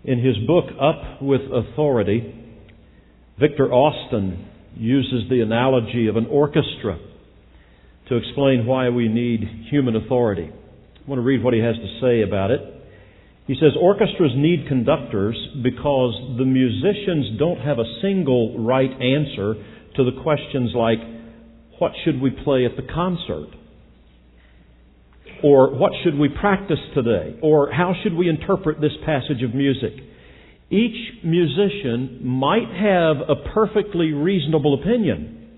In his book, Up with Authority, Victor Austin uses the analogy of an orchestra to explain why we need human authority. I want to read what he has to say about it. He says, orchestras need conductors because the musicians don't have a single right answer to the questions like, what should we play at the concert? Or what should we practice today? Or how should we interpret this passage of music? Each musician might have a perfectly reasonable opinion,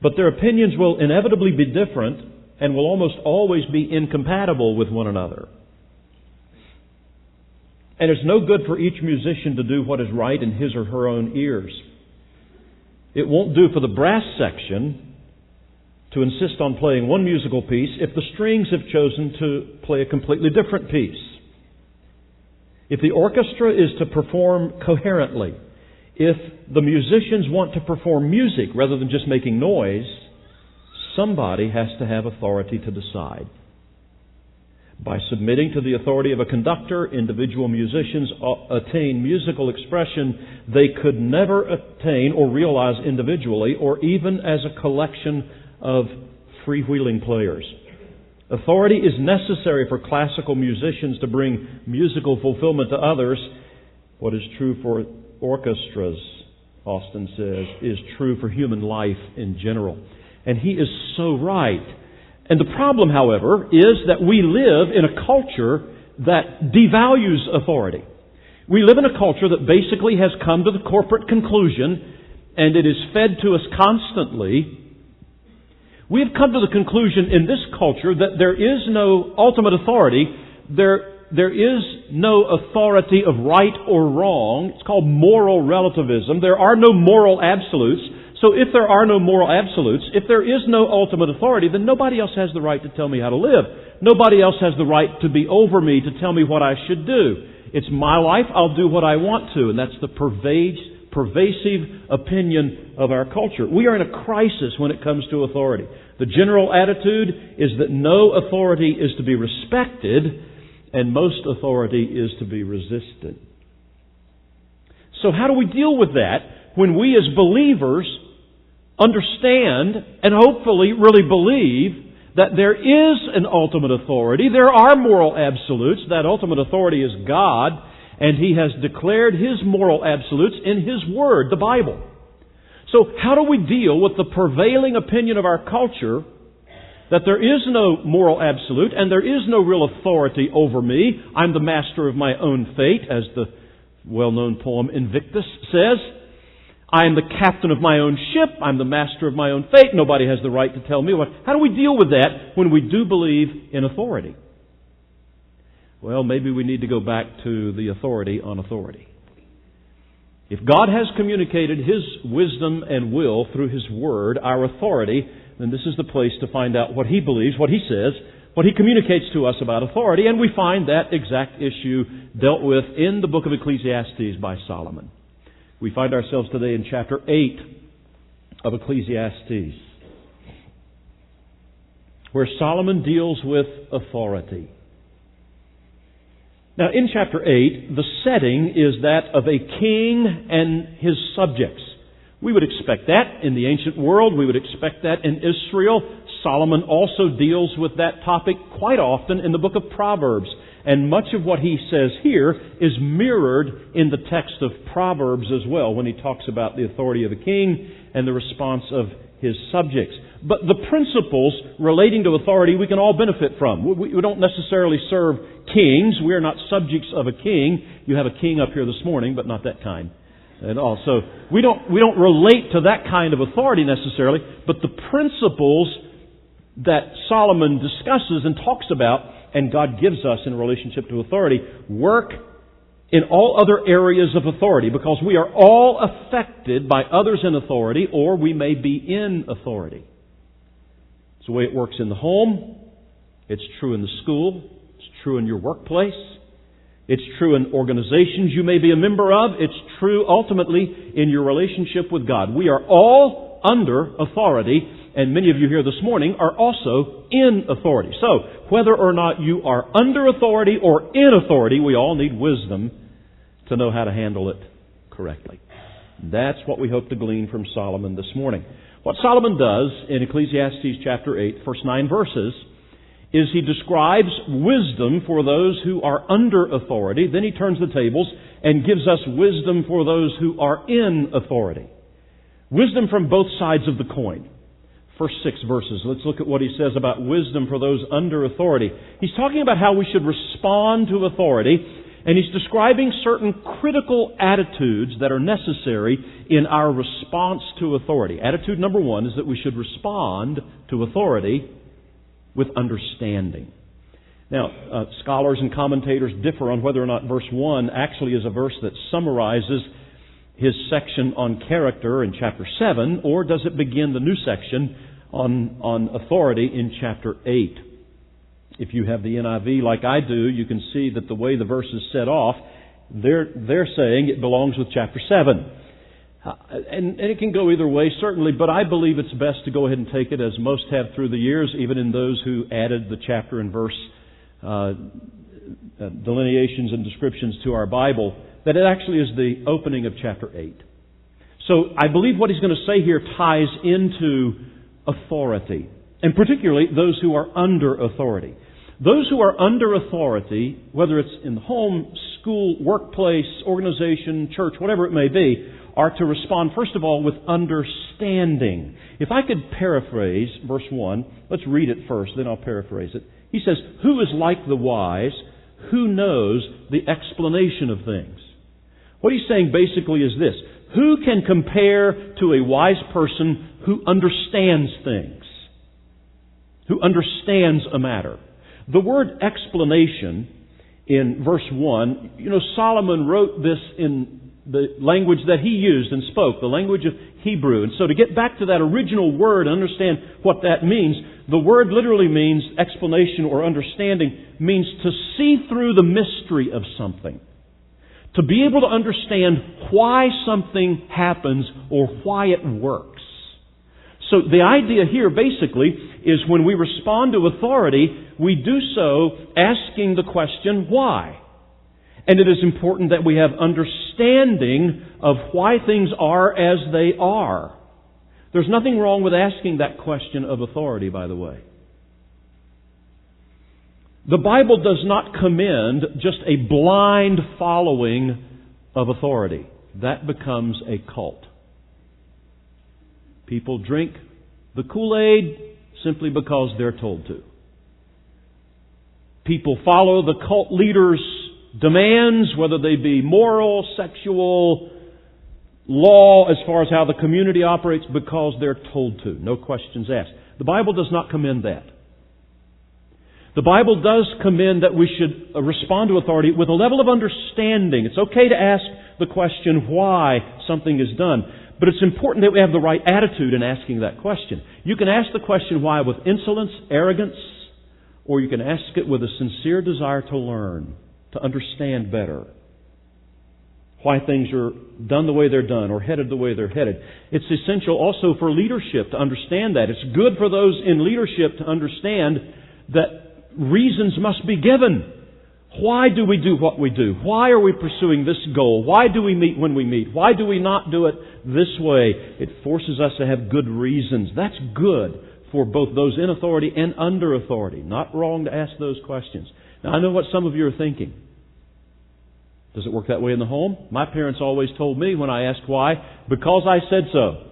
but their opinions will inevitably be different and will almost always be incompatible with one another. And it's no good for each musician to do what is right in his or her own ears. It won't do for the brass section to insist on playing one musical piece if the strings have chosen to play a completely different piece. If the orchestra is to perform coherently, if the musicians want to perform music rather than just making noise, somebody has to have authority to decide. By submitting to the authority of a conductor, individual musicians attain musical expression they could never attain or realize individually or even as a collection of freewheeling players. Authority is necessary for classical musicians to bring musical fulfillment to others. What is true for orchestras, Austin says, is true for human life in general. And he is so right. And the problem, however, is that we live in a culture that devalues authority. We live in a culture that basically has come to the corporate conclusion, and it is fed to us constantly. We have come to the conclusion in this culture that there is no ultimate authority. There is no authority of right or wrong. It's called moral relativism. There are no moral absolutes. So if there are no moral absolutes, if there is no ultimate authority, then nobody else has the right to tell me how to live. Nobody else has the right to be over me, to tell me what I should do. It's my life. I'll do what I want to. And that's the pervasive opinion of our culture. We are in a crisis when it comes to authority. The general attitude is that no authority is to be respected and most authority is to be resisted. So how do we deal with that when we as believers understand and hopefully really believe that there is an ultimate authority? There are moral absolutes. That ultimate authority is God. And He has declared His moral absolutes in His Word, the Bible. So how do we deal with the prevailing opinion of our culture that there is no moral absolute and there is no real authority over me? I'm the master of my own fate, as the well-known poem Invictus says. I am the captain of my own ship. I'm the master of my own fate. Nobody has the right to tell me what. How do we deal with that when we do believe in authority? Well, maybe we need to go back to the authority on authority. If God has communicated His wisdom and will through His Word, our authority, then this is the place to find out what He believes, what He says, what He communicates to us about authority, and we find that exact issue dealt with in the book of Ecclesiastes by Solomon. We find ourselves today in chapter 8 of Ecclesiastes, where Solomon deals with authority. Now, in chapter 8, the setting is that of a king and his subjects. We would expect that in the ancient world. We would expect that in Israel. Solomon also deals with that topic quite often in the book of Proverbs. And much of what he says here is mirrored in the text of Proverbs as well, when he talks about the authority of a king and the response of his subjects. But the principles relating to authority we can all benefit from. We don't necessarily serve kings. We are not subjects of a king. You have a king up here this morning, but not that kind at all. So we don't relate to that kind of authority necessarily, but the principles that Solomon discusses and talks about and God gives us in relationship to authority work in all other areas of authority, because we are all affected by others in authority, or we may be in authority. It's the way it works in the home. It's true in the school. It's true in your workplace. It's true in organizations you may be a member of. It's true ultimately in your relationship with God. We are all under authority, and many of you here this morning are also in authority. So, whether or not you are under authority or in authority, we all need wisdom to know how to handle it correctly. That's what we hope to glean from Solomon this morning. What Solomon does in Ecclesiastes chapter 8, first 9 verses, is he describes wisdom for those who are under authority. Then he turns the tables and gives us wisdom for those who are in authority. Wisdom from both sides of the coin. First 6 verses. Let's look at what he says about wisdom for those under authority. He's talking about how we should respond to authority, and he's describing certain critical attitudes that are necessary in our response to authority. Attitude number 1 is that we should respond to authority with understanding. Now, scholars and commentators differ on whether or not verse 1 actually is a verse that summarizes his section on character in chapter 7, or does it begin the new section on authority in chapter 8. If you have the NIV like I do, you can see that the way the verse is set off, they're saying it belongs with chapter 7. And it can go either way, certainly, but I believe it's best to go ahead and take it, as most have through the years, even in those who added the chapter and verse delineations and descriptions to our Bible, that it actually is the opening of chapter 8. So I believe what he's going to say here ties into authority, and particularly those who are under authority. Those who are under authority, whether it's in the home, school, workplace, organization, church, whatever it may be, are to respond, first of all, with understanding. If I could paraphrase verse 1, let's read it first, then I'll paraphrase it. He says, "Who is like the wise? Who knows the explanation of things?" What he's saying basically is this: who can compare to a wise person who understands things? Who understands a matter? The word explanation in verse 1, Solomon wrote this in the language that he used and spoke, the language of Hebrew. And so to get back to that original word and understand what that means, the word literally means, explanation or understanding, means to see through the mystery of something. To be able to understand why something happens or why it works. So the idea here basically is when we respond to authority, we do so asking the question, why? And it is important that we have understanding of why things are as they are. There's nothing wrong with asking that question of authority, by the way. The Bible does not commend just a blind following of authority. That becomes a cult. People drink the Kool-Aid simply because they're told to. People follow the cult leaders' demands, whether they be moral, sexual, law, as far as how the community operates, because they're told to. No questions asked. The Bible does not commend that. The Bible does commend that we should respond to authority with a level of understanding. It's okay to ask the question why something is done, but it's important that we have the right attitude in asking that question. You can ask the question why with insolence, arrogance, or you can ask it with a sincere desire to learn, to understand better why things are done the way they're done or headed the way they're headed. It's essential also for leadership to understand that. It's good for those in leadership to understand that reasons must be given. Why do we do what we do? Why are we pursuing this goal? Why do we meet when we meet? Why do we not do it this way? It forces us to have good reasons. That's good for both those in authority and under authority. Not wrong to ask those questions. Now, I know what some of you are thinking. Does it work that way in the home? My parents always told me when I asked why, because I said so.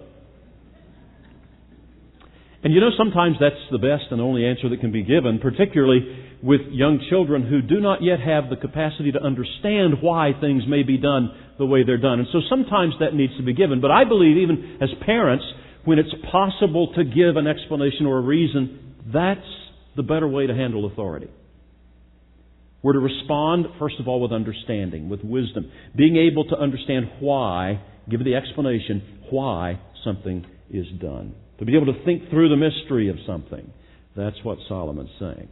And sometimes that's the best and only answer that can be given, particularly with young children who do not yet have the capacity to understand why things may be done the way they're done. And so sometimes that needs to be given. But I believe even as parents, when it's possible to give an explanation or a reason, that's the better way to handle authority. We're to respond, first of all, with understanding, with wisdom. Being able to understand why, give the explanation, why something is done. To be able to think through the mystery of something. That's what Solomon's saying.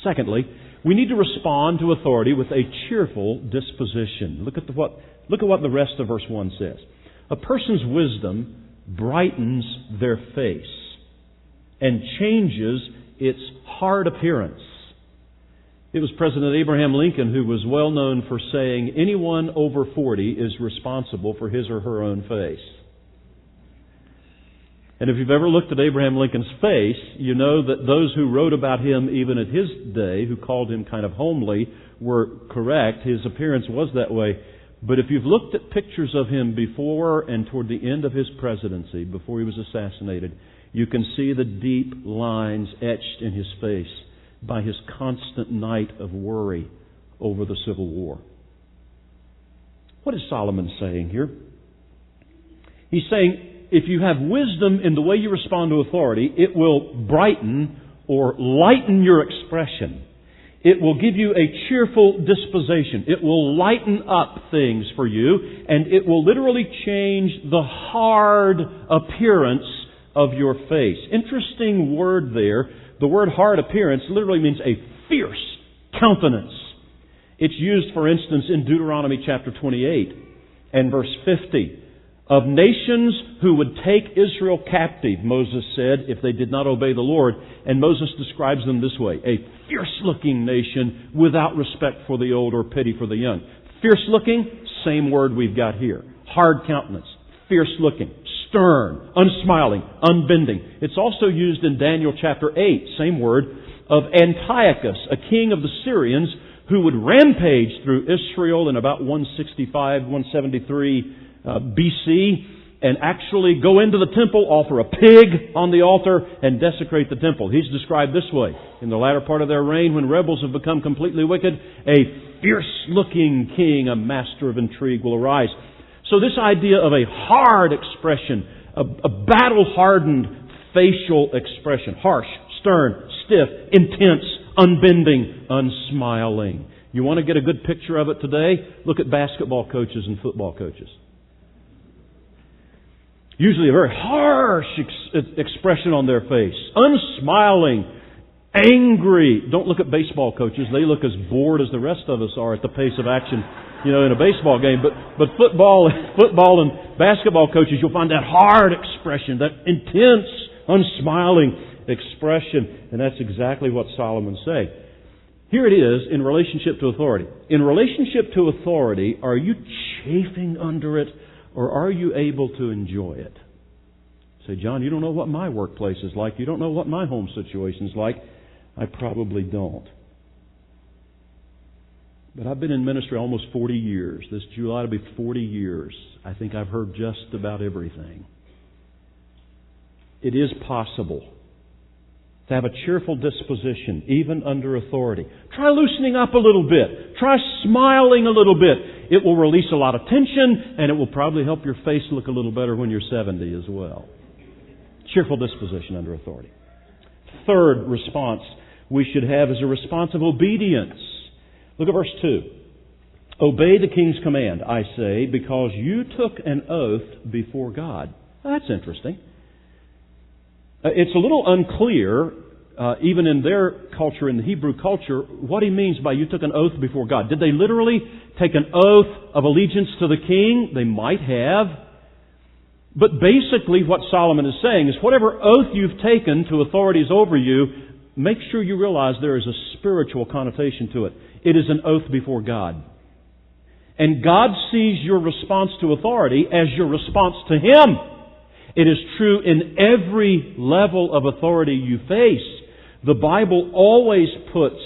Secondly, we need to respond to authority with a cheerful disposition. Look at what the rest of verse 1 says. A person's wisdom brightens their face and changes its hard appearance. It was President Abraham Lincoln who was well known for saying, anyone over 40 is responsible for his or her own face. And if you've ever looked at Abraham Lincoln's face, you know that those who wrote about him even at his day, who called him kind of homely, were correct. His appearance was that way. But if you've looked at pictures of him before and toward the end of his presidency, before he was assassinated, you can see the deep lines etched in his face by his constant night of worry over the Civil War. What is Solomon saying here? He's saying, if you have wisdom in the way you respond to authority, it will brighten or lighten your expression. It will give you a cheerful disposition. It will lighten up things for you, and it will literally change the hard appearance of your face. Interesting word there. The word hard appearance literally means a fierce countenance. It's used, for instance, in Deuteronomy chapter 28 and verse 50. Of nations who would take Israel captive, Moses said, if they did not obey the Lord. And Moses describes them this way: a fierce-looking nation without respect for the old or pity for the young. Fierce-looking, same word we've got here. Hard countenance, fierce-looking, stern, unsmiling, unbending. It's also used in Daniel chapter 8, same word, of Antiochus, a king of the Syrians who would rampage through Israel in about 165, 173 BC, and actually go into the temple, offer a pig on the altar, and desecrate the temple. He's described this way: in the latter part of their reign, when rebels have become completely wicked, a fierce-looking king, a master of intrigue, will arise. So this idea of a hard expression, a battle-hardened facial expression, harsh, stern, stiff, intense, unbending, unsmiling. You want to get a good picture of it today? Look at basketball coaches and football coaches. Usually a very harsh expression on their face. Unsmiling, angry. Don't look at baseball coaches. They look as bored as the rest of us are at the pace of action, in a baseball game. But football and basketball coaches, you'll find that hard expression, that intense, unsmiling expression. And that's exactly what Solomon's saying. Here it is in relationship to authority. In relationship to authority, are you chafing under it, or are you able to enjoy it? Say, John, you don't know what my workplace is like. You don't know what my home situation is like. I probably don't. But I've been in ministry almost 40 years. This July will be 40 years. I think I've heard just about everything. It is possible to have a cheerful disposition, even under authority. Try loosening up a little bit. Try smiling a little bit. It will release a lot of tension, and it will probably help your face look a little better when you're 70 as well. Cheerful disposition under authority. Third response we should have is a response of obedience. Look at verse 2. Obey the king's command, I say, because you took an oath before God. Now, that's interesting. It's a little unclear, even in their culture, in the Hebrew culture, what he means by you took an oath before God. Did they literally take an oath of allegiance to the king? They might have. But basically what Solomon is saying is whatever oath you've taken to authorities over you, make sure you realize there is a spiritual connotation to it. It is an oath before God. And God sees your response to authority as your response to Him. It is true in every level of authority you face. The Bible always puts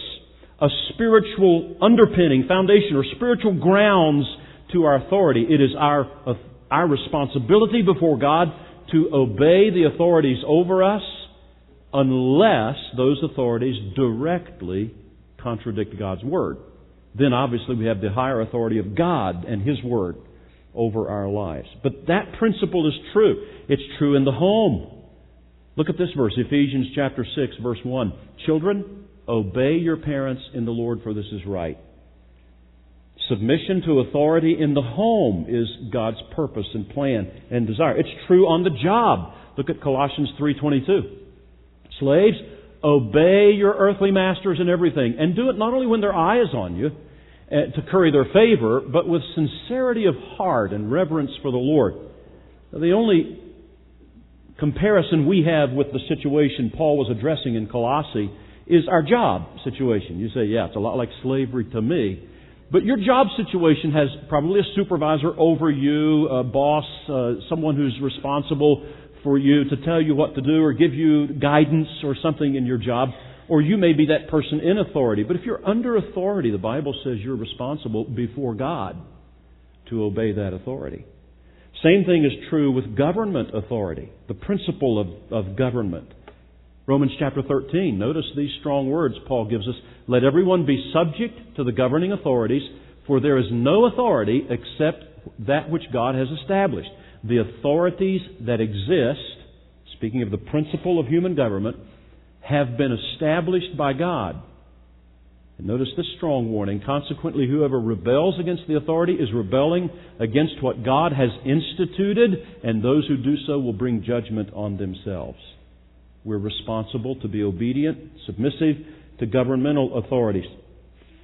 a spiritual underpinning, foundation, or spiritual grounds to our authority. It is our responsibility before God to obey the authorities over us unless those authorities directly contradict God's Word. Then obviously we have the higher authority of God and His Word over our lives. But that principle is true. It's true in the home. Look at this verse, Ephesians chapter 6, verse 1. Children, obey your parents in the Lord, for this is right. Submission to authority in the home is God's purpose and plan and desire. It's true on the job. Look at Colossians 3:22. Slaves, obey your earthly masters in everything, and do it not only when their eye is on you, to curry their favor, but with sincerity of heart and reverence for the Lord. The only comparison we have with the situation Paul was addressing in Colossae is our job situation. You say, yeah, it's a lot like slavery to me. But your job situation has probably a supervisor over you, a boss, someone who's responsible for you to tell you what to do or give you guidance or something in your job. Or you may be that person in authority. But if you're under authority, the Bible says you're responsible before God to obey that authority. Same thing is true with government authority, the principle of government. Romans chapter 13, notice these strong words Paul gives us. Let everyone be subject to the governing authorities, for there is no authority except that which God has established. The authorities that exist, speaking of the principle of human government, have been established by God. And notice this strong warning. Consequently, whoever rebels against the authority is rebelling against what God has instituted, and those who do so will bring judgment on themselves. We're responsible to be obedient, submissive to governmental authorities.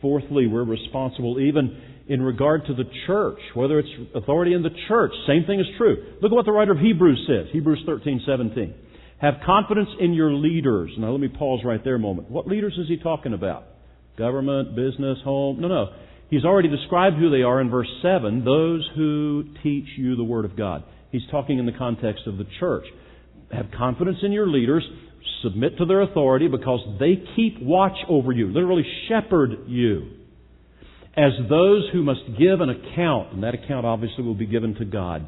Fourthly, we're responsible even in regard to the church, whether it's authority in the church. Same thing is true. Look at what the writer of Hebrews says, Hebrews 13:17. Have confidence in your leaders. Now let me pause right there a moment. What leaders is he talking about? Government, business, home? No. He's already described who they are in verse 7, those who teach you the Word of God. He's talking in the context of the church. Have confidence in your leaders, submit to their authority because they keep watch over you, literally shepherd you, as those who must give an account, and that account obviously will be given to God.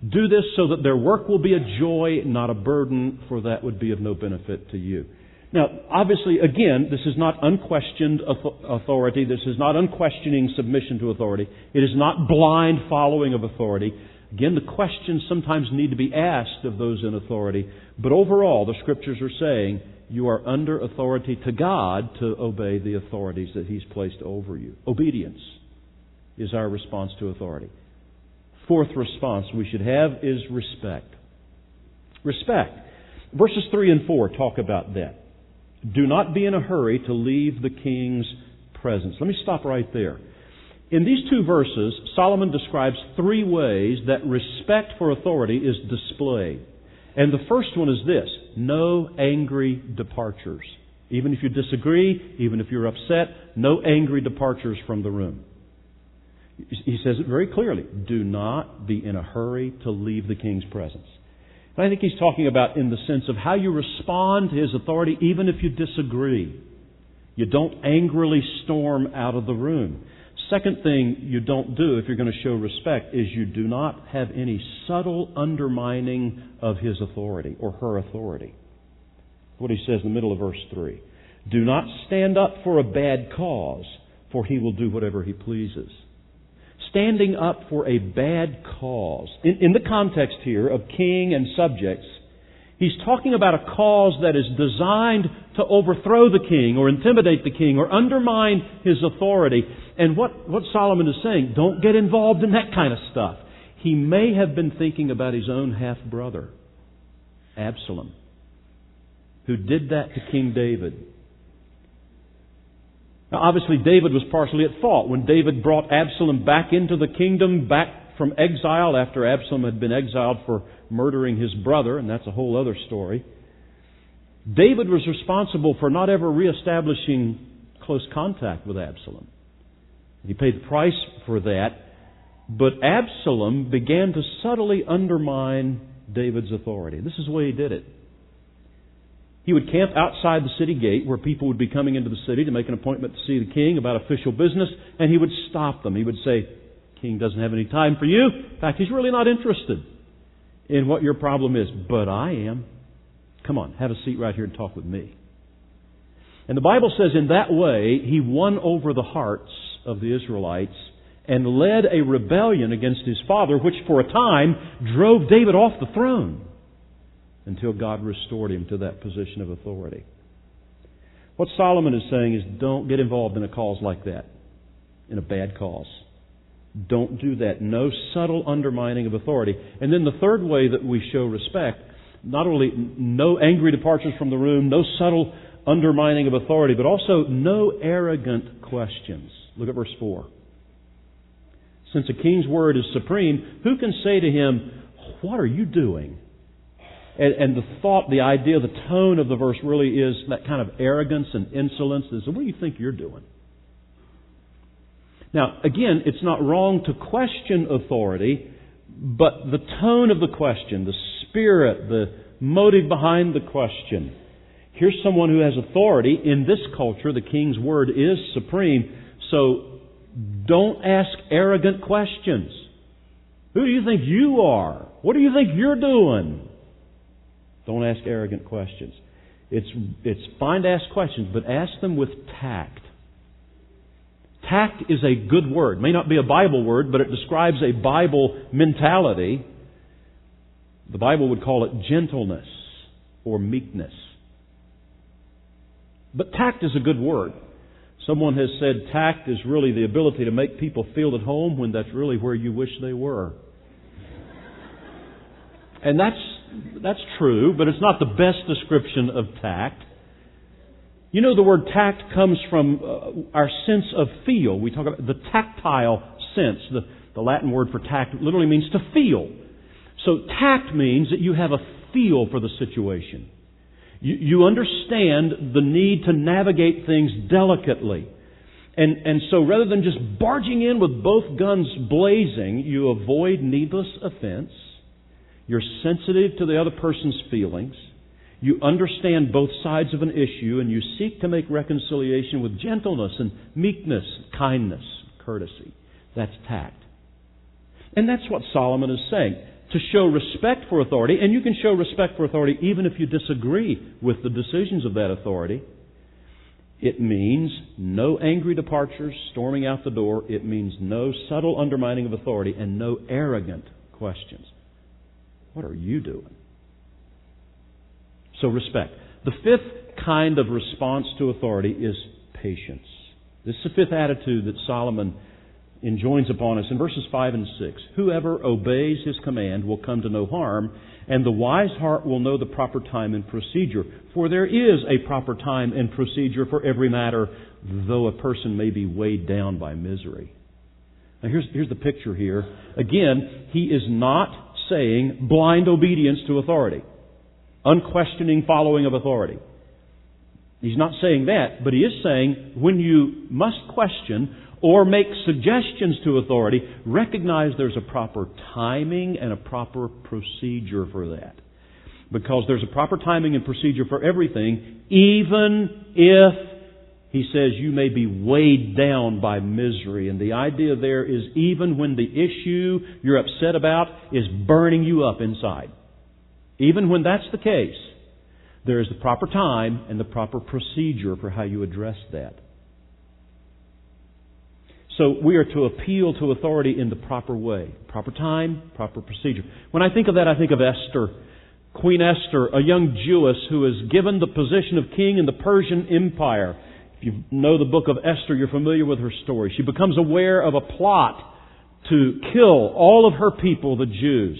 Do this so that their work will be a joy, not a burden, for that would be of no benefit to you. Now, obviously, again, this is not unquestioned authority. This is not unquestioning submission to authority. It is not blind following of authority. Again, the questions sometimes need to be asked of those in authority. But overall, the Scriptures are saying you are under authority to God to obey the authorities that He's placed over you. Obedience is our response to authority. Fourth response we should have is respect. Respect. Verses 3 and 4 talk about that. Do not be in a hurry to leave the king's presence. Let me stop right there. In these two verses, Solomon describes three ways that respect for authority is displayed. And the first one is this: no angry departures. Even if you disagree, even if you're upset, no angry departures from the room. He says it very clearly. Do not be in a hurry to leave the king's presence. And I think he's talking about in the sense of how you respond to his authority even if you disagree. You don't angrily storm out of the room. Second thing you don't do if you're going to show respect is you do not have any subtle undermining of his authority or her authority. What he says in the middle of verse 3. Do not stand up for a bad cause, for he will do whatever he pleases. Standing up for a bad cause. In the context here of king and subjects, he's talking about a cause that is designed to overthrow the king or intimidate the king or undermine his authority. And what Solomon is saying, don't get involved in that kind of stuff. He may have been thinking about his own half-brother, Absalom, who did that to King David. Now, obviously, David was partially at fault when David brought Absalom back into the kingdom, back from exile after Absalom had been exiled for murdering his brother, and that's a whole other story. David was responsible for not ever reestablishing close contact with Absalom. He paid the price for that, but Absalom began to subtly undermine David's authority. This is the way he did it. He would camp outside the city gate where people would be coming into the city to make an appointment to see the king about official business, and he would stop them. He would say, "King doesn't have any time for you. In fact, he's really not interested in what your problem is, but I am. Come on, have a seat right here and talk with me." And the Bible says in that way, he won over the hearts of the Israelites and led a rebellion against his father, which for a time drove David off the throne until God restored him to that position of authority. What Solomon is saying is don't get involved in a cause like that, in a bad cause. Don't do that. No subtle undermining of authority. And then the third way that we show respect, not only no angry departures from the room, no subtle undermining of authority, but also no arrogant questions. Look at verse 4. Since a king's word is supreme, who can say to him, "What are you doing?" And the thought, the idea, the tone of the verse really is that kind of arrogance and insolence. What do you think you're doing? Now, again, it's not wrong to question authority, but the tone of the question, the spirit, the motive behind the question. Here's someone who has authority. In this culture, the king's word is supreme. So don't ask arrogant questions. Who do you think you are? What do you think you're doing? Don't ask arrogant questions. It's fine to ask questions, but ask them with tact. Tact is a good word. It may not be a Bible word, but it describes a Bible mentality. The Bible would call it gentleness or meekness. But tact is a good word. Someone has said tact is really the ability to make people feel at home when that's really where you wish they were. And that's true, but it's not the best description of tact. You know, the word tact comes from our sense of feel. We talk about the tactile sense. The Latin word for tact literally means to feel. So tact means that you have a feel for the situation. You understand the need to navigate things delicately. And so rather than just barging in with both guns blazing, you avoid needless offense. You're sensitive to the other person's feelings. You understand both sides of an issue, and you seek to make reconciliation with gentleness and meekness, kindness, courtesy. That's tact. And that's what Solomon is saying. To show respect for authority, and you can show respect for authority even if you disagree with the decisions of that authority. It means no angry departures, storming out the door. It means no subtle undermining of authority and no arrogant questions. What are you doing? So respect. The fifth kind of response to authority is patience. This is the fifth attitude that Solomon enjoins upon us in verses 5 and 6. Whoever obeys his command will come to no harm, and the wise heart will know the proper time and procedure. For there is a proper time and procedure for every matter, though a person may be weighed down by misery. Now here's the picture here. Again, he is not saying blind obedience to authority, unquestioning following of authority. He's not saying that, but he is saying when you must question or make suggestions to authority, recognize there's a proper timing and a proper procedure for that. Because there's a proper timing and procedure for everything, even if, he says, you may be weighed down by misery. And the idea there is even when the issue you're upset about is burning you up inside. Even when that's the case, there is the proper time and the proper procedure for how you address that. So we are to appeal to authority in the proper way. Proper time, proper procedure. When I think of that, I think of Esther. Queen Esther, a young Jewess who is given the position of king in the Persian Empire. If you know the book of Esther, you're familiar with her story. She becomes aware of a plot to kill all of her people, the Jews.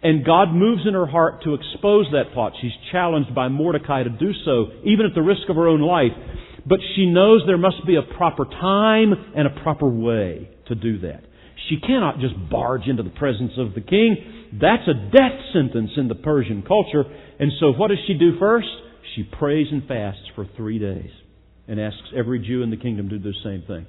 And God moves in her heart to expose that plot. She's challenged by Mordecai to do so, even at the risk of her own life. But she knows there must be a proper time and a proper way to do that. She cannot just barge into the presence of the king. That's a death sentence in the Persian culture. And so what does she do first? She prays and fasts for 3 days and asks every Jew in the kingdom to do the same thing.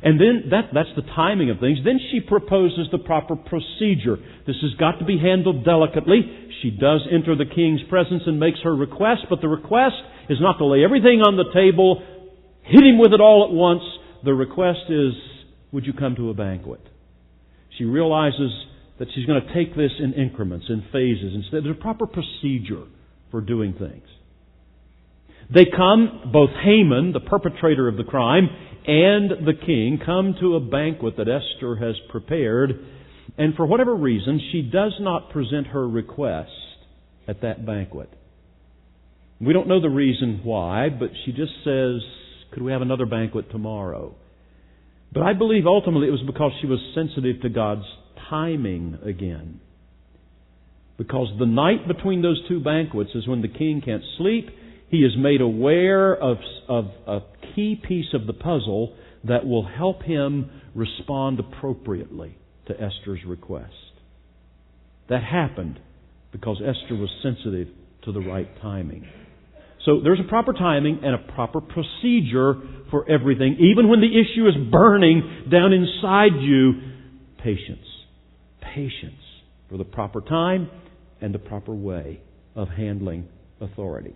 And then that's the timing of things. Then she proposes the proper procedure. This has got to be handled delicately. She does enter the king's presence and makes her request, but the request is not to lay everything on the table, hit him with it all at once. The request is, would you come to a banquet? She realizes that she's going to take this in increments, in phases. Instead, there's a proper procedure for doing things. They come, both Haman, the perpetrator of the crime, and the king come to a banquet that Esther has prepared, and for whatever reason, she does not present her request at that banquet. We don't know the reason why, but she just says, could we have another banquet tomorrow? But I believe ultimately it was because she was sensitive to God's timing again. Because the night between those two banquets is when the king can't sleep. He is made aware of a key piece of the puzzle that will help him respond appropriately to Esther's request. That happened because Esther was sensitive to the right timing. So there's a proper timing and a proper procedure for everything. Even when the issue is burning down inside you, patience. Patience for the proper time and the proper way of handling authority.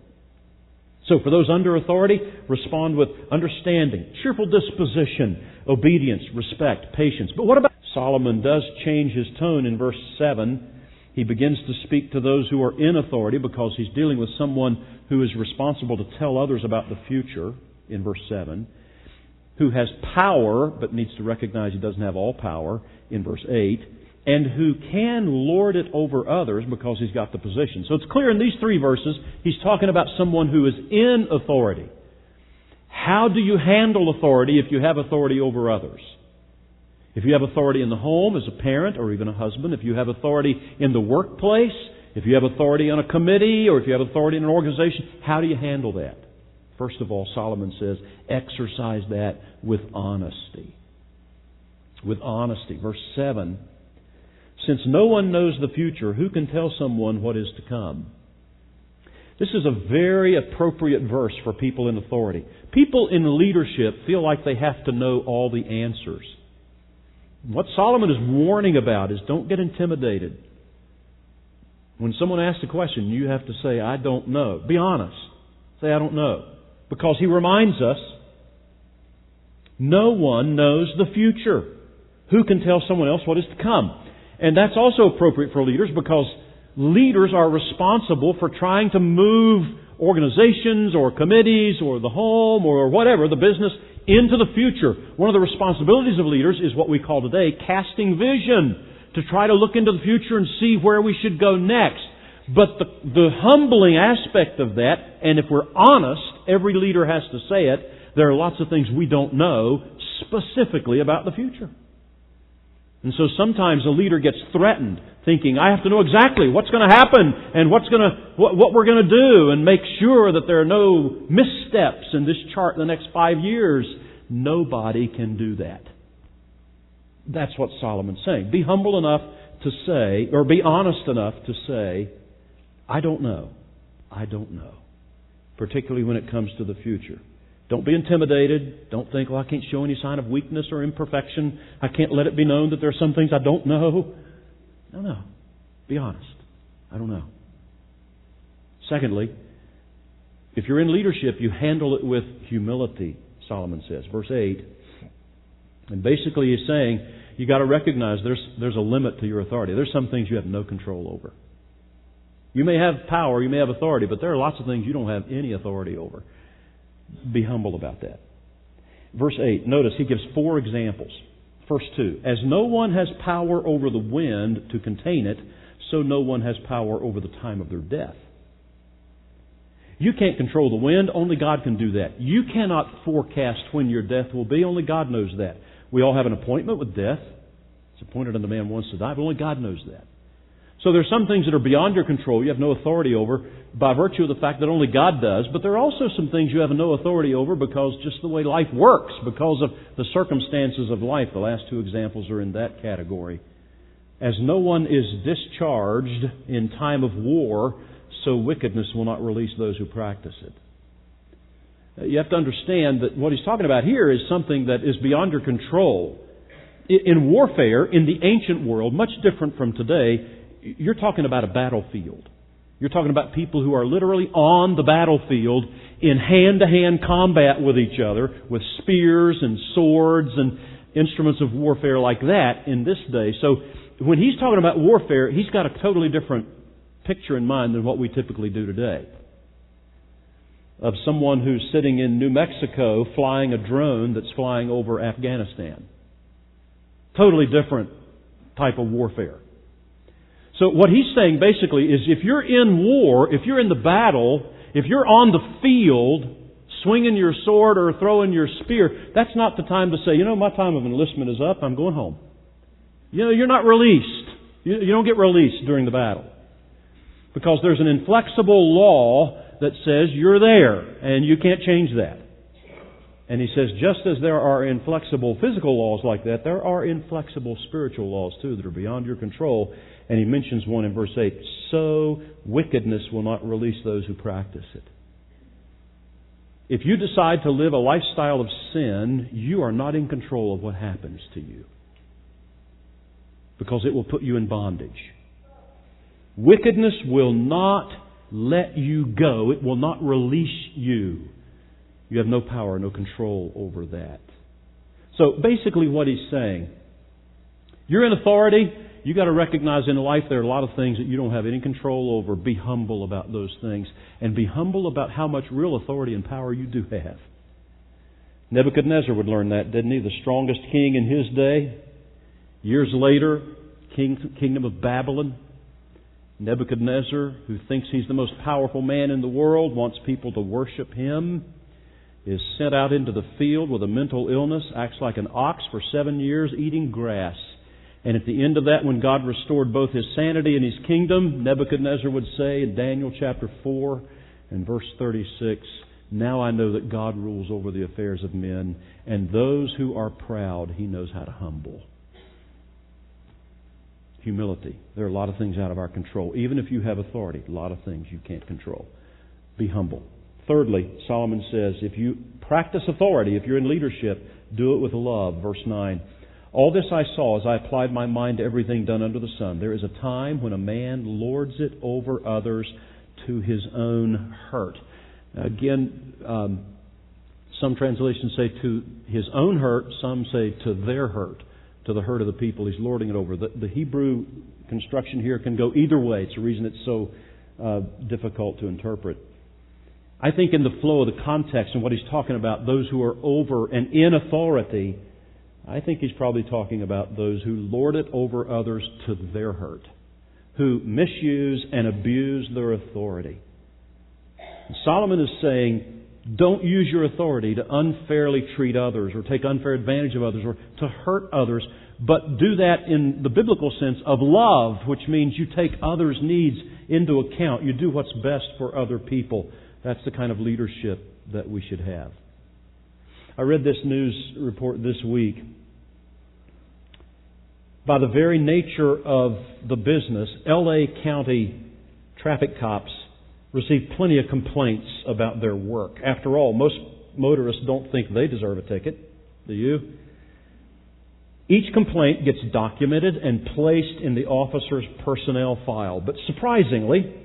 So for those under authority, respond with understanding, cheerful disposition, obedience, respect, patience. But what about Solomon does change his tone in verse 7. He begins to speak to those who are in authority because he's dealing with someone who is responsible to tell others about the future in verse 7, who has power but needs to recognize he doesn't have all power in verse 8, and who can lord it over others because he's got the position. So it's clear in these 3 verses he's talking about someone who is in authority. How do you handle authority if you have authority over others? If you have authority in the home as a parent or even a husband, if you have authority in the workplace, if you have authority on a committee or if you have authority in an organization, how do you handle that? First of all, Solomon says, exercise that with honesty. With honesty. Verse 7, since no one knows the future, who can tell someone what is to come? This is a very appropriate verse for people in authority. People in leadership feel like they have to know all the answers. What Solomon is warning about is don't get intimidated. When someone asks a question, you have to say, I don't know. Be honest. Say, I don't know. Because he reminds us, no one knows the future. Who can tell someone else what is to come? And that's also appropriate for leaders because leaders are responsible for trying to move organizations or committees or the home or whatever, the business, into the future. One of the responsibilities of leaders is what we call today casting vision, to try to look into the future and see where we should go next. But the humbling aspect of that, and if we're honest, every leader has to say it, there are lots of things we don't know specifically about the future. And so sometimes a leader gets threatened, thinking, I have to know exactly what's going to happen and what we're going to do and make sure that there are no missteps in this chart in the next 5 years. Nobody can do that. That's what Solomon's saying. Be humble enough to say, or be honest enough to say, I don't know. I don't know. Particularly when it comes to the future. Don't be intimidated. Don't think, I can't show any sign of weakness or imperfection. I can't let it be known that there are some things I don't know. No. Be honest. I don't know. Secondly, if you're in leadership, you handle it with humility, Solomon says. Verse 8. And basically he's saying, you got to recognize there's a limit to your authority. There's some things you have no control over. You may have power, you may have authority, but there are lots of things you don't have any authority over. Be humble about that. Verse 8, notice he gives 4 examples. First 2. As no one has power over the wind to contain it, so no one has power over the time of their death. You can't control the wind, only God can do that. You cannot forecast when your death will be, only God knows that. We all have an appointment with death. It's appointed unto man once to die, but only God knows that. So there's some things that are beyond your control, you have no authority over by virtue of the fact that only God does. But there are also some things you have no authority over because just the way life works, because of the circumstances of life. The last 2 examples are in that category. As no one is discharged in time of war, so wickedness will not release those who practice it. You have to understand that what he's talking about here is something that is beyond your control. In warfare, in the ancient world, much different from today, you're talking about a battlefield. You're talking about people who are literally on the battlefield in hand-to-hand combat with each other, with spears and swords and instruments of warfare like that in this day. So when he's talking about warfare, he's got a totally different picture in mind than what we typically do today. Of someone who's sitting in New Mexico flying a drone that's flying over Afghanistan. Totally different type of warfare. So what he's saying basically is if you're in war, if you're in the battle, if you're on the field swinging your sword or throwing your spear, that's not the time to say, my time of enlistment is up, I'm going home. You're not released. You don't get released during the battle. Because there's an inflexible law that says you're there and you can't change that. And he says, just as there are inflexible physical laws like that, there are inflexible spiritual laws too that are beyond your control. And he mentions one in verse 8, so wickedness will not release those who practice it. If you decide to live a lifestyle of sin, you are not in control of what happens to you, because it will put you in bondage. Wickedness will not let you go. It will not release you. You have no power, no control over that. So basically what he's saying, you're in authority. You've got to recognize in life there are a lot of things that you don't have any control over. Be humble about those things. And be humble about how much real authority and power you do have. Nebuchadnezzar would learn that, didn't he? The strongest king in his day. Years later, kingdom of Babylon. Nebuchadnezzar, who thinks he's the most powerful man in the world, wants people to worship him, is sent out into the field with a mental illness, acts like an ox for 7 years, eating grass. And at the end of that, when God restored both his sanity and his kingdom, Nebuchadnezzar would say in Daniel chapter 4 and verse 36, now I know that God rules over the affairs of men, and those who are proud he knows how to humble. Humility. There are a lot of things out of our control. Even if you have authority, a lot of things you can't control. Be humble. Thirdly, Solomon says, if you practice authority, if you're in leadership, do it with love. Verse 9. All this I saw as I applied my mind to everything done under the sun. There is a time when a man lords it over others to his own hurt. Again, some translations say to his own hurt, some say to their hurt, to the hurt of the people. He's lording it over. The Hebrew construction here can go either way. It's the reason it's so difficult to interpret. I think in the flow of the context and what he's talking about, those who are over and in authority, I think he's probably talking about those who lord it over others to their hurt, who misuse and abuse their authority. Solomon is saying, don't use your authority to unfairly treat others or take unfair advantage of others or to hurt others, but do that in the biblical sense of love, which means you take others' needs into account. You do what's best for other people. That's the kind of leadership that we should have. I read this news report this week. By the very nature of the business, L.A. County traffic cops receive plenty of complaints about their work. After all, most motorists don't think they deserve a ticket. Do you? Each complaint gets documented and placed in the officer's personnel file. But surprisingly,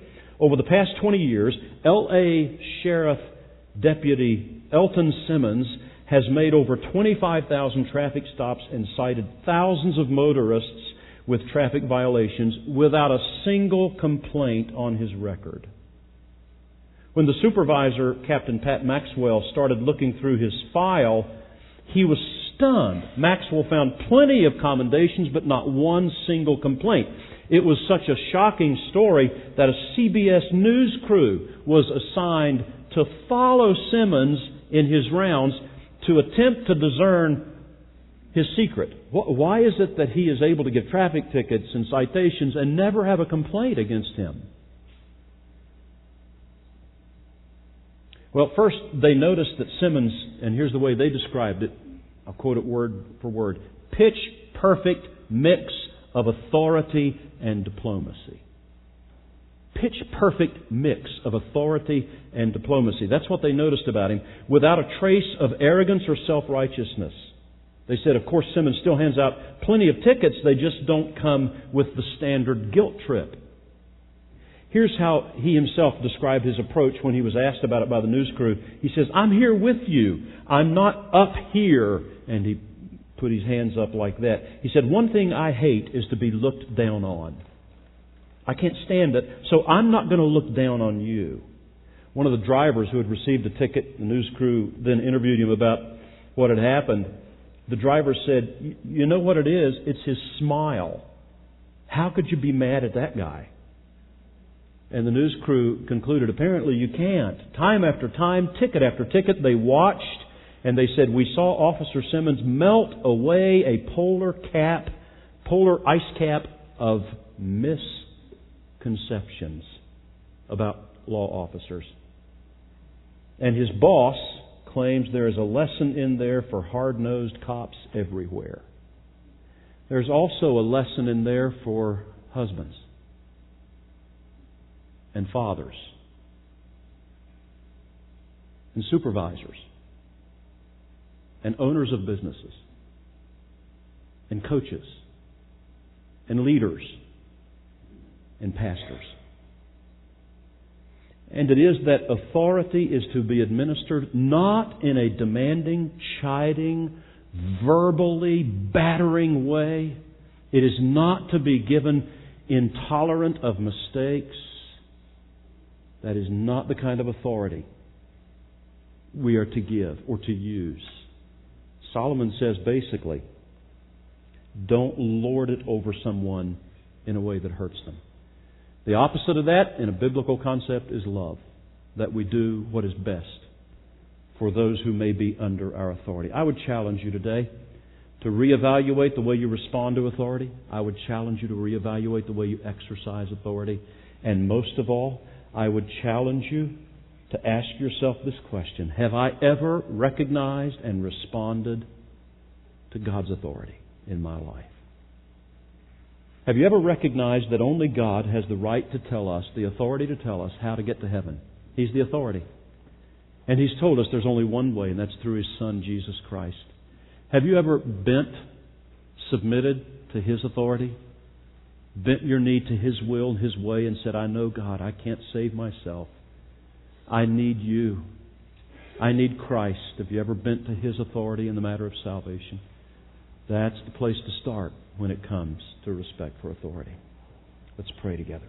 over the past 20 years, L.A. Sheriff Deputy Elton Simmons has made over 25,000 traffic stops and cited thousands of motorists with traffic violations without a single complaint on his record. When the supervisor, Captain Pat Maxwell, started looking through his file, he was stunned. Maxwell found plenty of commendations, but not one single complaint. It was such a shocking story that a CBS News crew was assigned to follow Simmons in his rounds to attempt to discern his secret. Why is it that he is able to give traffic tickets and citations and never have a complaint against him? Well, first, they noticed that Simmons, and here's the way they described it, I'll quote it word for word, pitch-perfect mix of authority and diplomacy. Pitch-perfect mix of authority and diplomacy. That's what they noticed about him, without a trace of arrogance or self-righteousness. They said, of course, Simmons still hands out plenty of tickets, they just don't come with the standard guilt trip. Here's how he himself described his approach when he was asked about it by the news crew. He says, I'm here with you. I'm not up here. And he put his hands up like that. He said, one thing I hate is to be looked down on. I can't stand it, so I'm not going to look down on you. One of the drivers who had received the ticket, the news crew then interviewed him about what had happened. The driver said, you know what it is? It's his smile. How could you be mad at that guy? And the news crew concluded, apparently you can't. Time after time, ticket after ticket, they watched and they said, we saw Officer Simmons melt away a polar ice cap of misconceptions about law officers. And his boss claims there is a lesson in there for hard-nosed cops everywhere. There's also a lesson in there for husbands and fathers and supervisors and owners of businesses and coaches and leaders and pastors. And it is that authority is to be administered not in a demanding, chiding, verbally battering way. It is not to be given intolerant of mistakes. That is not the kind of authority we are to give or to use. Solomon says basically, don't lord it over someone in a way that hurts them. The opposite of that, in a biblical concept, is love. That we do what is best for those who may be under our authority. I would challenge you today to reevaluate the way you respond to authority. I would challenge you to reevaluate the way you exercise authority. And most of all, I would challenge you to ask yourself this question: have I ever recognized and responded to God's authority in my life? Have you ever recognized that only God has the right to tell us, the authority to tell us how to get to heaven? He's the authority. And He's told us there's only one way, and that's through His Son, Jesus Christ. Have you ever submitted to His authority? Bent your knee to His will and His way and said, I know, God, I can't save myself. I need You. I need Christ. Have you ever bent to His authority in the matter of salvation? That's the place to start when it comes to respect for authority. Let's pray together.